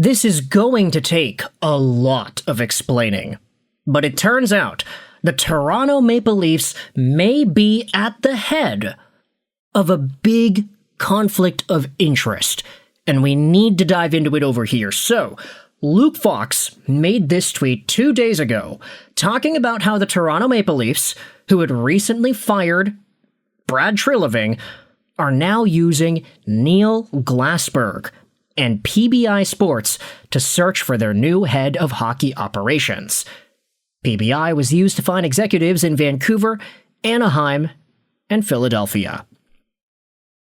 This is going to take a lot of explaining, but it turns out the Toronto Maple Leafs may be at the head of a big conflict of interest, and we need to dive into it over here. So, Luke Fox made this tweet 2 days ago, talking about how the Toronto Maple Leafs, who had recently fired Brad Treliving, are now using Neil Glassberg and PBI Sports to search for their new head of hockey operations. PBI was used to find executives in Vancouver, Anaheim, and Philadelphia.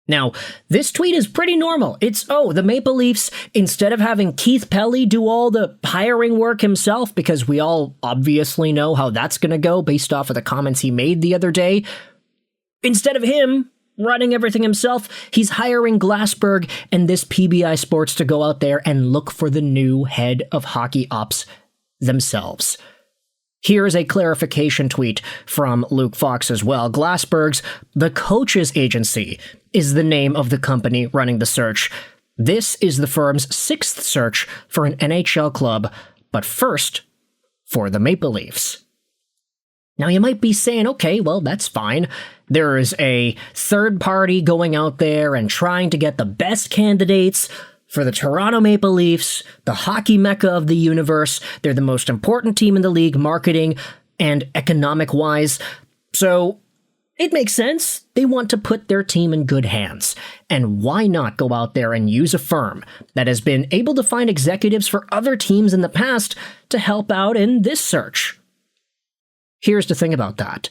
Now, this tweet is pretty normal. It's, the Maple Leafs, instead of having Keith Pelly do all the hiring work himself, because we all obviously know how that's going to go based off of the comments he made the other day, instead of him running everything himself, he's hiring Glassberg and this PBI Sports to go out there and look for the new head of hockey ops themselves. Here's a clarification tweet from Luke Fox as well. Glassberg's The Coaches Agency is the name of the company running the search. This is the firm's 6th search for an NHL club, but first, for the Maple Leafs. Now you might be saying, okay, well, that's fine. There is a third party going out there and trying to get the best candidates for the Toronto Maple Leafs, the hockey mecca of the universe. They're the most important team in the league, marketing and economic-wise. So it makes sense. They want to put their team in good hands. And why not go out there and use a firm that has been able to find executives for other teams in the past to help out in this search? Here's the thing about that.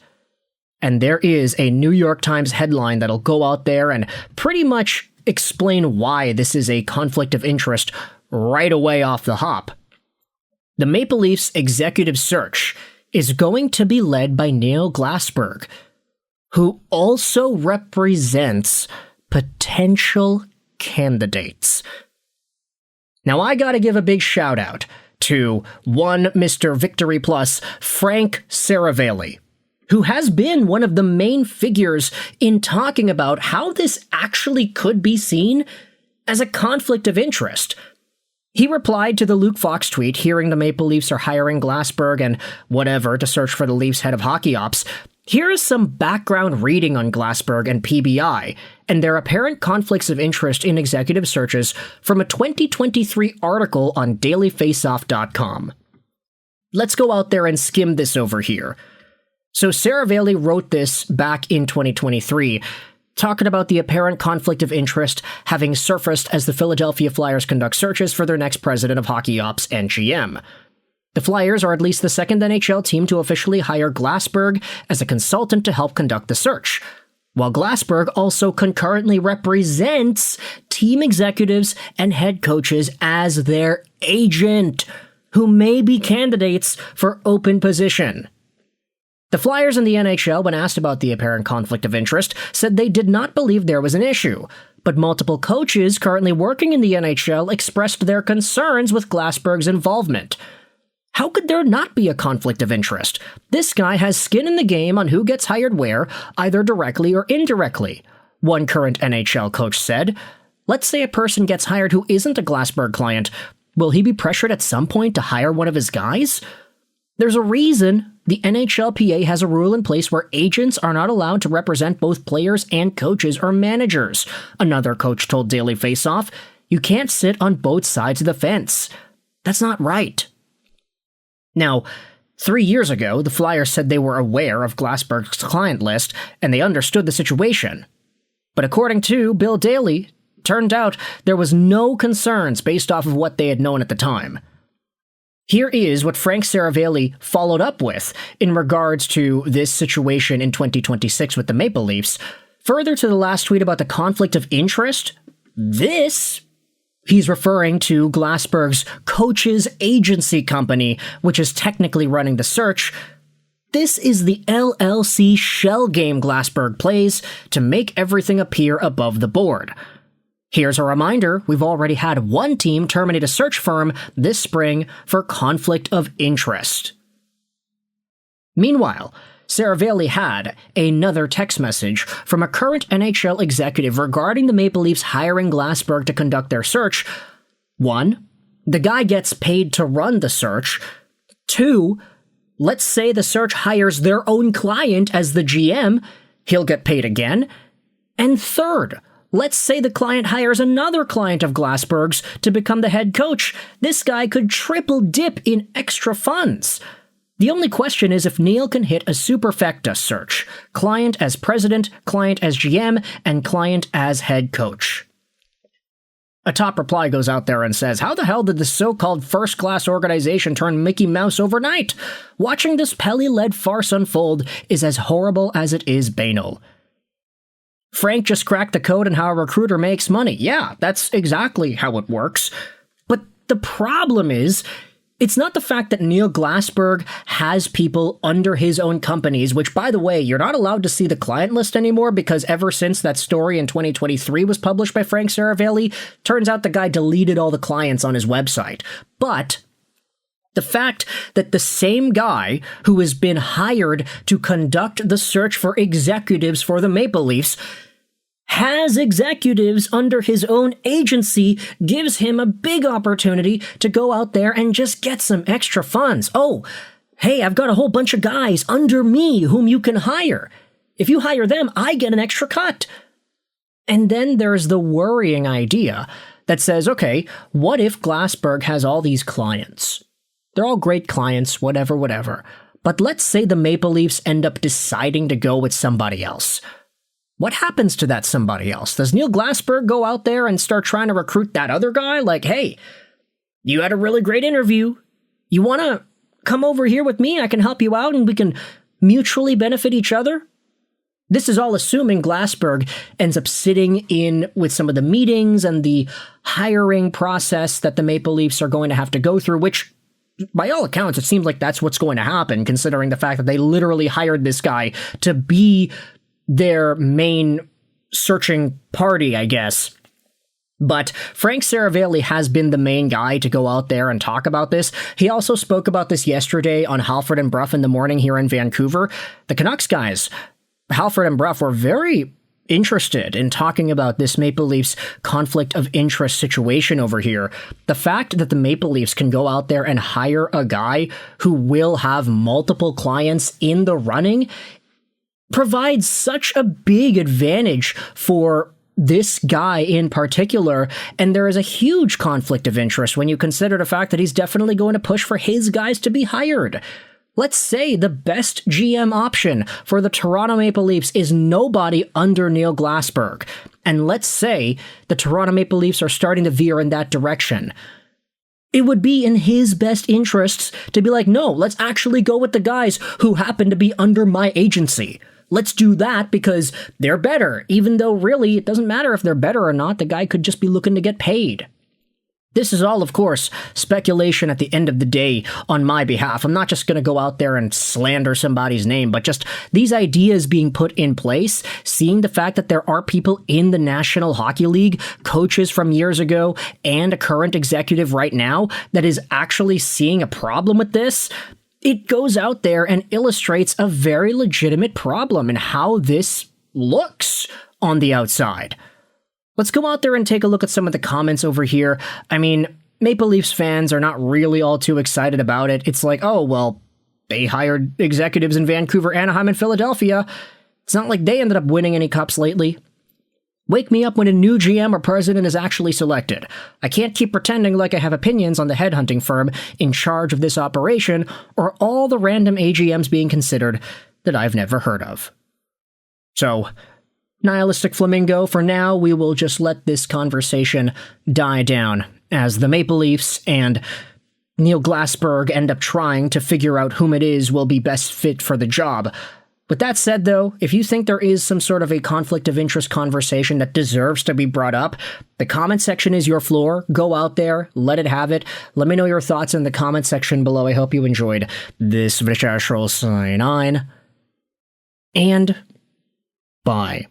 And there is a New York Times headline that'll go out there and pretty much explain why this is a conflict of interest right away off the hop. The Maple Leafs executive search is going to be led by Neil Glassberg, who also represents potential candidates. Now, I gotta give a big shout out to one Mr. Victory Plus, Frank Seravalli, who has been one of the main figures in talking about how this actually could be seen as a conflict of interest. He replied to the Luke Fox tweet, hearing the Maple Leafs are hiring Glassberg and whatever to search for the Leafs head of hockey ops. Here is some background reading on Glassberg and PBI and their apparent conflicts of interest in executive searches from a 2023 article on dailyfaceoff.com. Let's go out there and skim this over here. So Seravalli wrote this back in 2023, talking about the apparent conflict of interest having surfaced as the Philadelphia Flyers conduct searches for their next president of hockey ops and GM. The Flyers are at least the second NHL team to officially hire Glassberg as a consultant to help conduct the search, while Glassberg also concurrently represents team executives and head coaches as their agent, who may be candidates for open position. The Flyers and the NHL, when asked about the apparent conflict of interest, said they did not believe there was an issue, but multiple coaches currently working in the NHL expressed their concerns with Glassberg's involvement. How could there not be a conflict of interest? This guy has skin in the game on who gets hired where, either directly or indirectly. One current NHL coach said, "Let's say a person gets hired who isn't a Glassberg client. Will he be pressured at some point to hire one of his guys? There's a reason the NHLPA has a rule in place where agents are not allowed to represent both players and coaches or managers," another coach told Daily Faceoff. "You can't sit on both sides of the fence. That's not right." Now, 3 years ago, the Flyers said they were aware of Glassberg's client list and they understood the situation. But according to Bill Daly, turned out there was no concerns based off of what they had known at the time. Here is what Frank Seravalli followed up with in regards to this situation in 2026 with the Maple Leafs. Further to the last tweet about the conflict of interest, he's referring to Glassberg's Coaches Agency company, which is technically running the search. This is the LLC shell game Glassberg plays to make everything appear above the board. Here's a reminder, we've already had one team terminate a search firm this spring for conflict of interest. Meanwhile, Seravalli had another text message from a current NHL executive regarding the Maple Leafs hiring Glassberg to conduct their search. 1. the guy gets paid to run the search. 2, let's say the search hires their own client as the GM, he'll get paid again. And 3rd, let's say the client hires another client of Glassberg's to become the head coach. This guy could triple dip in extra funds. The only question is if Neil can hit a superfecta search. Client as president, client as GM, and client as head coach. A top reply goes out there and says, how the hell did this so-called first-class organization turn Mickey Mouse overnight? Watching this Pelly-led farce unfold is as horrible as it is banal. Frank just cracked the code on how a recruiter makes money. Yeah, that's exactly how it works. But the problem is, it's not the fact that Neil Glassberg has people under his own companies, which, by the way, you're not allowed to see the client list anymore because ever since that story in 2023 was published by Frank Seravalli, turns out the guy deleted all the clients on his website. But the fact that the same guy who has been hired to conduct the search for executives for the Maple Leafs has executives under his own agency gives him a big opportunity to go out there and just get some extra funds. Oh, hey, I've got a whole bunch of guys under me whom you can hire. If you hire them, I get an extra cut. And then there's the worrying idea that says, okay, what if Glassberg has all these clients? They're all great clients, whatever. But let's say the Maple Leafs end up deciding to go with somebody else. What happens to that somebody else? Does Neil Glassberg go out there and start trying to recruit that other guy? Like, hey, you had a really great interview. You want to come over here with me? I can help you out and we can mutually benefit each other. This is all assuming Glassberg ends up sitting in with some of the meetings and the hiring process that the Maple Leafs are going to have to go through, which, by all accounts, it seems like that's what's going to happen, considering the fact that they literally hired this guy to be their main searching party, I guess. But Frank Seravalli has been the main guy to go out there and talk about this. He also spoke about this yesterday on Halford and Bruff in the morning here in Vancouver. The Canucks guys, Halford and Bruff, were very interested in talking about this Maple Leafs conflict of interest situation over here. The fact that the Maple Leafs can go out there and hire a guy who will have multiple clients in the running provides such a big advantage for this guy in particular, and there is a huge conflict of interest when you consider the fact that he's definitely going to push for his guys to be hired. Let's say the best GM option for the Toronto Maple Leafs is nobody under Neil Glassberg, and let's say the Toronto Maple Leafs are starting to veer in that direction. It would be in his best interests to be like, no, let's actually go with the guys who happen to be under my agency. Let's do that because they're better, even though really it doesn't matter if they're better or not. The guy could just be looking to get paid. This is all, of course, speculation at the end of the day on my behalf. I'm not just going to go out there and slander somebody's name, but just these ideas being put in place, seeing the fact that there are people in the National Hockey League, coaches from years ago, and a current executive right now that is actually seeing a problem with this. It goes out there and illustrates a very legitimate problem in how this looks on the outside. Let's go out there and take a look at some of the comments over here. I mean, Maple Leafs fans are not really all too excited about it. It's like, oh, well, they hired executives in Vancouver, Anaheim, and Philadelphia. It's not like they ended up winning any cups lately. Wake me up when a new GM or president is actually selected. I can't keep pretending like I have opinions on the headhunting firm in charge of this operation or all the random AGMs being considered that I've never heard of. So, nihilistic flamingo, for now we will just let this conversation die down as the Maple Leafs and Neil Glassberg end up trying to figure out whom it is will be best fit for the job. With that said, though, if you think there is some sort of a conflict of interest conversation that deserves to be brought up, the comment section is your floor. Go out there, let it have it. Let me know your thoughts in the comment section below. I hope you enjoyed this Vishashral Sign On. And bye.